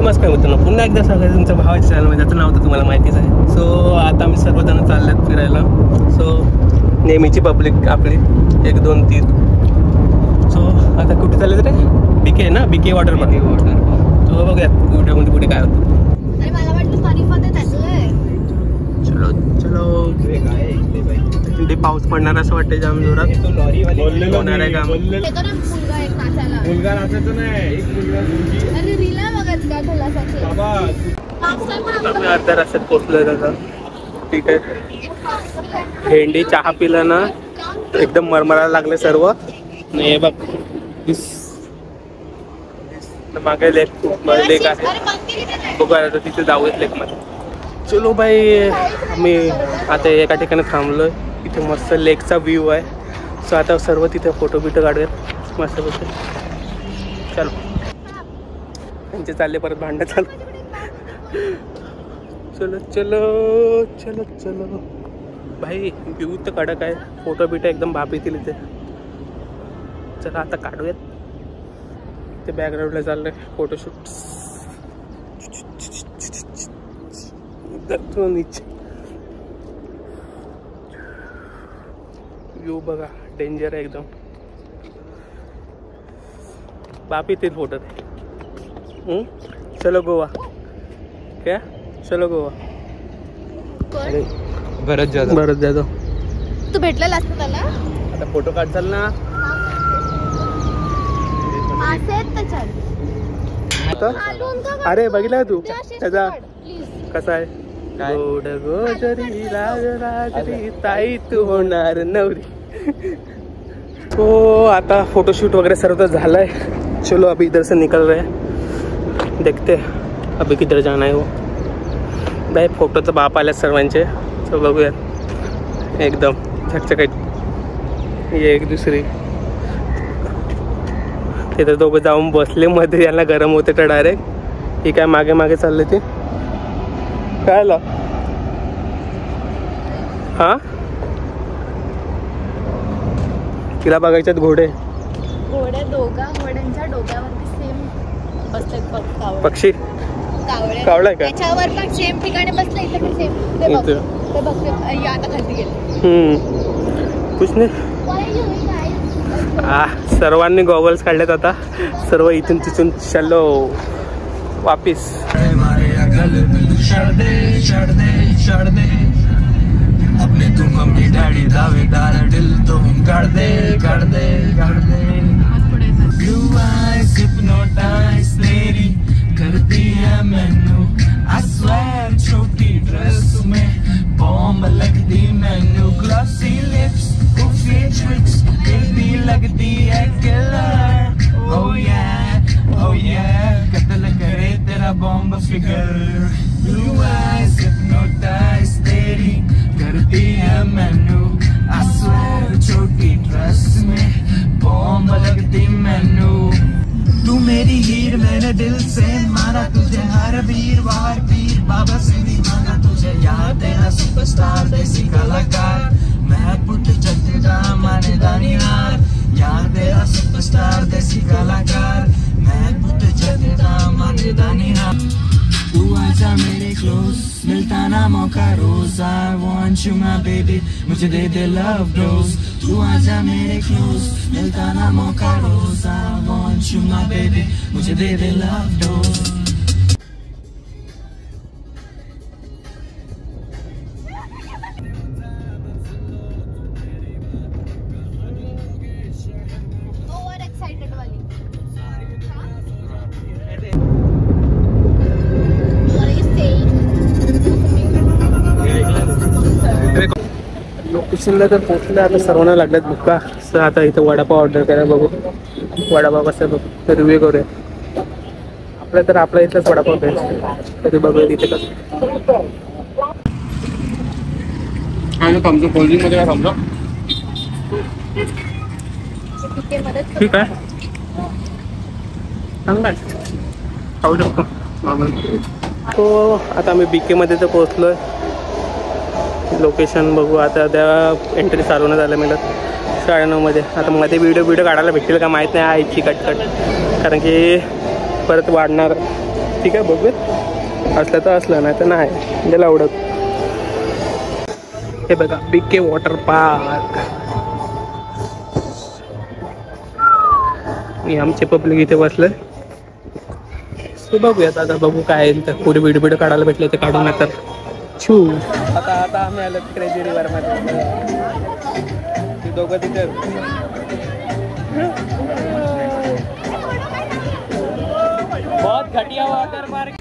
नमस्कार मित्रांनो, पुन्हा एकदा सांगायचं तुमच्या भावाच्या चॅनलमध्ये, ज्याचं नाव तर तुम्हाला माहितीच आहे. सो आता आम्ही सर्वजण चाललेत फिरायला. सो नेहमीची पब्लिक आपली 1 2 3. सो आता कुठे चालले रे? बीके ना, बीके वॉटर पार्क. तो बघूयात व्हिडिओमध्ये कुठे काय होतं. चलो चलो. तिथे पाऊस पडणार असं वाटतं जाम जोरात. होणार आहे का? मुलगा नाचायचं नाही. अर्ध्या रस्त्यात पोचलोय आता. ठीक आहे. भेंडी चहा पिला ना एकदम मरमरायला लागले सर्व. हे बघ मागे लेक आहे. बघा तिथे जाऊयात लेक मध्ये. चलो बाई, आम्ही आता एका ठिकाणी थांबलोय. इथे मस्त लेकचा व्ह्यू आहे. सो आता सर्व तिथे फोटो बिटो काढूयात मस्त बघ. चलो. त्यांचे चालले परत भांडण चालू. चलो चलो चलो चलो भाई, व्ह्यू तर कडक आहे. फोटो बिटो एकदम बाप येतील इथे. चला आता काढूयात. ते बॅकग्राऊंडला चाललंय फोटोशूट. व्ह्यू बघा, डेंजर आहे एकदम. बाप येतील फोटो. चलो गोवा. क्या? चलो गोवा. बरंच जातो. तू भेटलेला असतो त्याला आता फोटो काढचाल ना. अरे बघितला तू त्याचा कसा आहे? गोड गोजरी राजरी ताई तू होणार नवरी. तो आता फोटोशूट वगैरह सर्व झालाय. चलो अभी इधर से निकल रहे हैं. देखते अभी किधर जाना है वो. भाई फोटोचा बाप आल्या सर्वांचे. तो बघूयात एकदम झकझकाट. एक दुसरी तिथे दोघं जाऊन बसले मध्ये. यांना गरम होते तर डायरेक्ट. ही काय मागे मागे चालले ते काय आला. हा तिला बघायच्यात घोडे. घोड्यांच्या डोक्यावरती सेम बसले पक्षी. कावळा का? त्याच्यावर पण सेम ठिकाणी बसले. इथे पण सेम. ते बघ ते बघ आता खाली गेले. कुछ नाही. सर्वांनी गॉगल्स काढलेत आता. सर्व इथून तिथून चलो वापिस. अपने तू मम्मी डैडी दावेदार दिल तो कर दे. Blue eyes hypnotize तेरी करती है मैनू. I swear छोटी ड्रेस में बॉम्ब लगती मैनू. Glossy lips goofy tricks दिल लगती है killer. Oh yeah कत्ल करे तेरा bomb figure. Blue eyes hypnotize तेरी करती है मैनू. I swear छोटी ड्रेस में बॉम्ब लगती मैनू. तू मेरी हीर मैंने दिल से माना तुझे. हर वीरवार पीर बाबा से भी माना तुझे. यार तेरा सुपरस्टार देसी कलाकार. मैं पुट जगदा माने दानियार. यार तेरा सुपरस्टार देसी कलाकार. मैं पुट जगदा माने दानियार. तू आजा मेरे क्लोज मिलता ना मौका रोज. I want you my baby मुझे दे दे love dose. तू आजा मेरे क्लोज मिलता ना मौका रोज. I want you my baby मुझे दे दे love dose. लोकेशनला तर पोचलं. आता सर्वांना लागल्यात बुक्का. सर आता इथं वडापाव ऑर्डर करा. बघू वडापाव कसं बघ तर रिव्ह्यू करूया. आपल्या तर आपल्या इथलाच वडापाव बेस्ट. तरी बघूया तिथे कसं. समजू कोल्ड्रिंकमध्ये काय समजा. ठीक आहे चांगला आहे. खाऊ शकतो. तो आता आम्ही बीके मध्ये तर पोहोचलोय. लोकेशन बघू आता. त्या एंट्री चालवण्यात आलं मला 9:30 मध्ये. आता मध्ये व्हिडिओ काढायला भेटतील का माहीत नाही. आईची कटकट कारण की परत वाढणार ठीक आहे बघूयात, असलं तर असलं, नाही तर नाही त्याला आवडत. हे बघा BK वॉटर पार्क. आणि आमचे पब्लिक इथे बसले. ते बघूयात आता, बघू काय तर पुढे व्हिडिओ काढायला भेटले ते काढून नाही तर छू. आता आम्ही आलो क्रेझी रिव्हर मध्ये. ते दोघं तिथे बहुत घटिया वॉटर पार्क.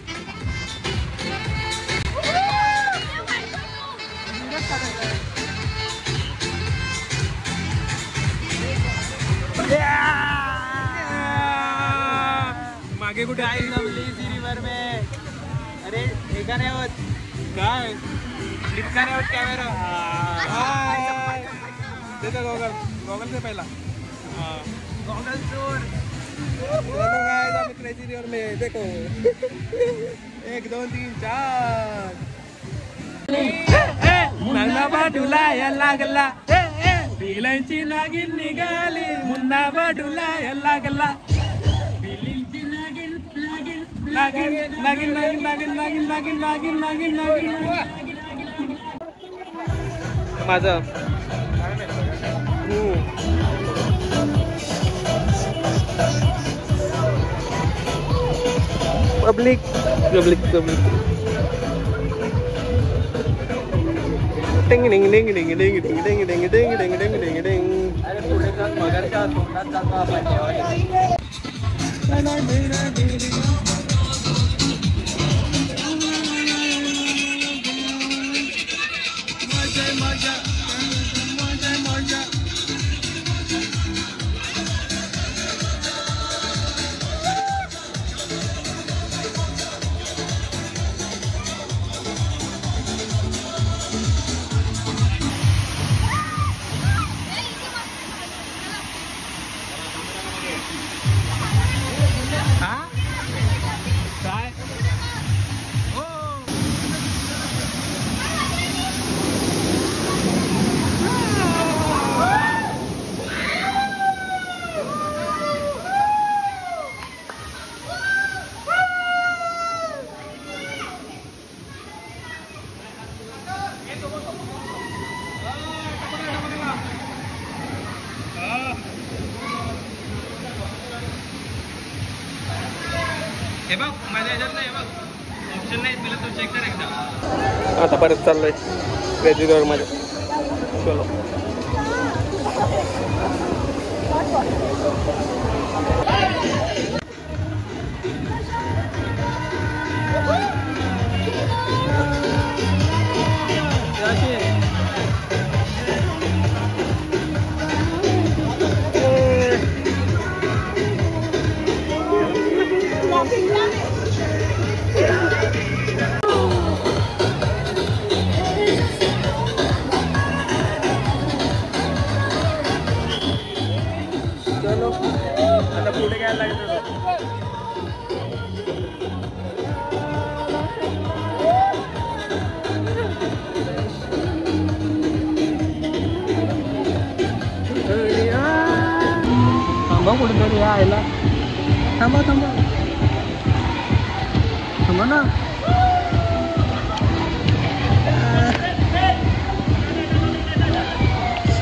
मागे कुठे आई जमली रिव्हर में. अरे हे का नाही होत काय, इतका नाही होत कॅमेरा. देतो गॉगल से पहिला गॉगल चोर. क्रेझी रिव्हर में देखो 1 2 3 4. मुन्ना बाडूला या लागला, बिलांची नागिन निघाली. मुन्ना बाडूला या लागला, बिलींची नागिन नागिन नागिन नागिन नागिन नागिन नागिन नागिन नागिन नागिन नागिन. माझं पब्लिक पब्लिक पब्लिक. डिंग डिंग डिंग डिंग डिंग डिंग डिंग डिंग डिंग डिंग डिंग डिंग डिंग. अरे पुढे जाऊन मगरच्या तोंडात जातो आपण. हे बघ माझ्या ह्याच्यात नाही, बघ ऑप्शन नाही, तुला तो चेक कर एकदा. आता परत चाललोय क्रेझी रिव्हर मध्ये. चलो आता पुढे घ्यायला लागेल. थांबा कुठेतरी यायला. थांबा थांबा थांबा ना.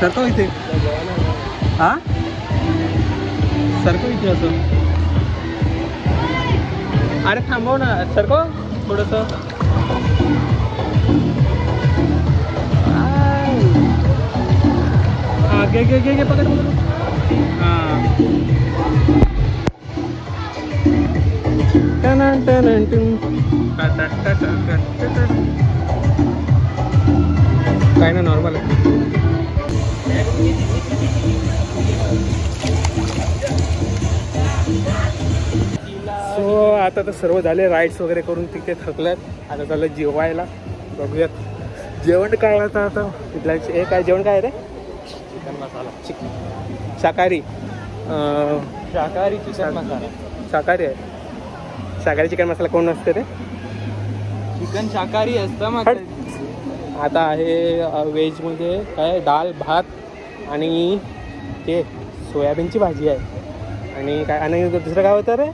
सरको इथे. हा सरको इथे असं. अरे थांबव ना, सरको थोडस. घे घे घे घे पकड पकड. हां काय ना नॉर्मल आहे. सो आता तर सर्व झाले, राईड्स वगैरे करून तिथे थकल्यात. आता चाललं जेवायला. बघूयात जेवण काय आता. तिथल्या हे काय जेवण काय आहे रे? चिकन मसाला. शाकाहारी शाकाहारी चिकन मसाला. शाकाहारी आहे. शाकाहारी चिकन मसाला कोण असते रे? चिकन शाकाहारी असतं मग. आता आहे व्हेजमध्ये काय डाळ भात आणि ते सोयाबीनची भाजी आहे. आणि काय आणि दुसरं काय होतं रे?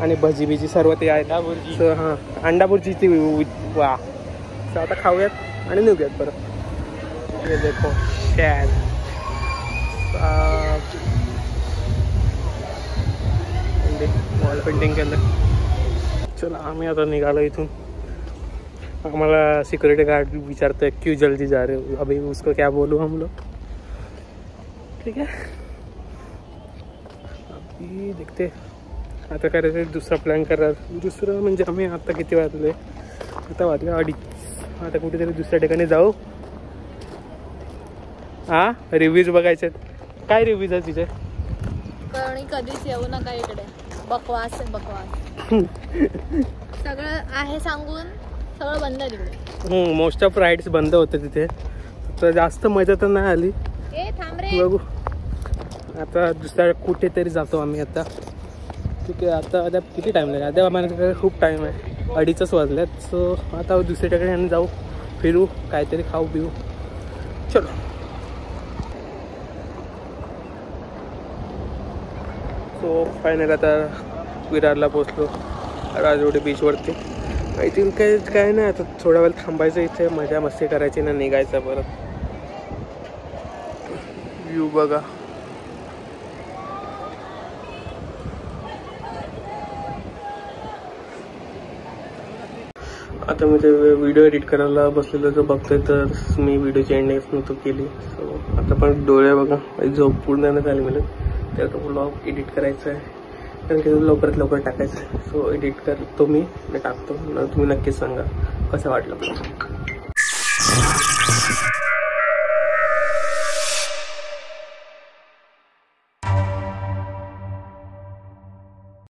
आणि भजी बिजी सर्व ते आहेत. हां अंडा बुर्जी ती वा. तर आता खाऊयात आणि निघूयात परत. हे देखो कॅट वॉल पेंटिंग केलं. चला आम्ही आता निघालो इथून. हमारा सिक्योरिटी गार्ड विचारते क्यों जल्दी जा रहे हो. अभी उसको क्या बोलूँ हम लोग. ठीक है अभी देखते आता करायचं. दुसरा प्लॅन करणार. दुसरं म्हणजे आम्ही आता किती वाजले. आता वाजले 2:30. आता कुठेतरी दुसऱ्या ठिकाणी जाऊ. हा रिव्ह्यूज बघायचे. काय रिव्ह्यूज आहे तिचे. कधीच येऊ नका इकडे. बकवास आहे बकवास. सगळं आहे सांगून सगळं बंद आहे तिकडे. मोस्ट ऑफ राईड्स बंद होते तिथे. तर जास्त मजा तर नाही आली. थांब रे. बघू आता दुसऱ्या कुठेतरी जातो आम्ही आता. ठीक आहे आता किती टाईम लागेल. आता आम्हाला खूप टाईम आहे. 2:30 वाजल्यात. सो आता दुसऱ्या ठिकाणी जाऊ फिरू काहीतरी खाऊ पिऊ. चलो. सो फायनल आता विरारला पोचलो राजवाडी बीचवरती. आय थिंक काय नाही आता थोडा वेळ थांबायचं इथे. मजा मस्ती करायची ना निघायचं परत. व्ह्यू बघा. आता मी ते व्हिडिओ एडिट करायला बसलेलो जो बघतोय तर मी व्हिडिओची एंडिंग नव्हतं केली. सो आता पण डोळे बघा झोप पूर्ण नाही झाली मला. तर तो ब्लॉग एडिट करायचा आहे कारण की लवकरात लवकर टाकायचं आहे. सो एडिट करतो मी टाकतो. तुम्ही नक्कीच सांगा कसं वाटलं.